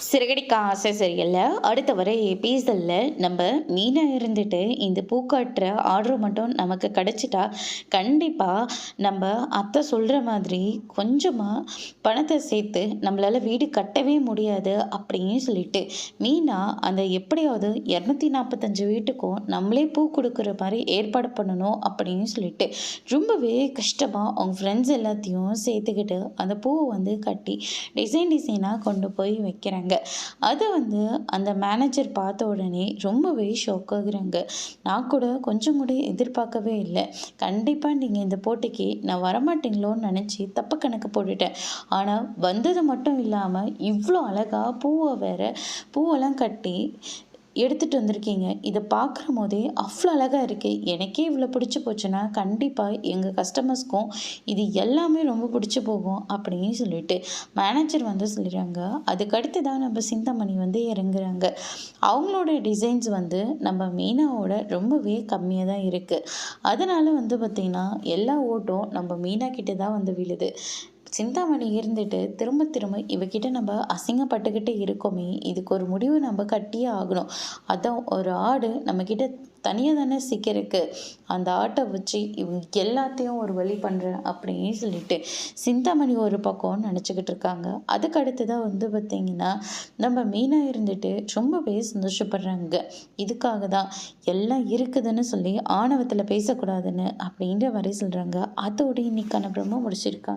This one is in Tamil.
சிறகடிக்க ஆசை சரியில்ல. அடுத்த வர எபிசோட்ல நம்ம மீனா இருந்துட்டு இந்த பூக்காட்டுற ஆர்டர் மட்டும் நமக்கு கிடைச்சிட்டா, கண்டிப்பா நம்ம அத்தை சொல்ற மாதிரி கொஞ்சமா பணத்தை சேர்த்து நம்மளால வீடு கட்டவே முடியாது அப்படின்னு சொல்லிட்டு, மீனா அந்த எப்படியாவது 245 வீட்டுக்கும் நம்மளே பூ கொடுக்குற மாதிரி ஏற்பாடு பண்ணணும் அப்படின்னு சொல்லிட்டு, ரொம்பவே கஷ்டமா அவங்க ஃப்ரெண்ட்ஸ் எல்லாத்தையும் சேர்த்துக்கிட்டு அந்த பூவை வந்து கட்டி டிசைனாக கொண்டு போய் வைக்கிறாங்க. அதை வந்து அந்த மேனேஜர் பார்த்த உடனே ரொம்பவே ஷாக் ஆகுறாங்க. நான் கூட கொஞ்சம் கூட எதிர்பார்க்கவே இல்லை. கண்டிப்பாக நீங்கள் இந்த போட்டிக்கு நான் வரமாட்டீங்களோன்னு நினச்சி தப்பு கணக்கு போட்டுட்டேன். ஆனால் வந்தது மட்டும் இல்லாமல் இவ்வளோ அழகாக பூவெல்லாம் கட்டி எடுத்துகிட்டு வந்திருக்கீங்க. இதை பார்க்குற போதே அவ்வளோ அழகாக இருக்குது. எனக்கே இவ்வளோ பிடிச்சி போச்சுன்னா கண்டிப்பாக எங்கள் கஸ்டமர்ஸ்க்கும் இது எல்லாமே ரொம்ப பிடிச்சி போகும் அப்படின்னு சொல்லிட்டு மேனேஜர் வந்து சொல்லிடுறாங்க. அதுக்கடுத்து தான் நம்ம சிந்தாமணி வந்து இறங்குறாங்க. அவங்களோட டிசைன்ஸ் வந்து நம்ம மீனாவோட ரொம்பவே கம்மியாக தான் இருக்குது. அதனால் வந்து பார்த்திங்கன்னா எல்லா ஓட்டும் நம்ம மீனா கிட்ட தான் வந்து விழுது. சிந்தாமணி இருந்துட்டு திரும்ப திரும்ப இவகிட்ட நம்ம அசிங்கப்பட்டுக்கிட்டு இருக்கோமே, இதுக்கு ஒரு முடிவு நம்ம கட்டியே ஆகணும். அதான் ஒரு ஆடு நம்மக்கிட்ட தனியாக தானே சிக்கிருக்கு, அந்த ஆட்டை வச்சு இவங்க எல்லாத்தையும் ஒரு வழி பண்ணுறேன் அப்படின்னு சொல்லிட்டு சிந்தாமணி ஒரு பக்கம் நினச்சிக்கிட்டு இருக்காங்க. அதுக்கு அடுத்ததாக வந்து பார்த்திங்கன்னா நம்ம மீனா இருந்துட்டு ரொம்பவே சந்தோஷப்படுறாங்க. இதுக்காக தான் எல்லாம் இருக்குதுன்னு சொல்லி ஆணவத்தில் பேசக்கூடாதுன்னு அப்படின்ற மாதிரி சொல்கிறாங்க. அதோடு இன்னைக்கான பிரம்ம முடிச்சிருக்காங்க.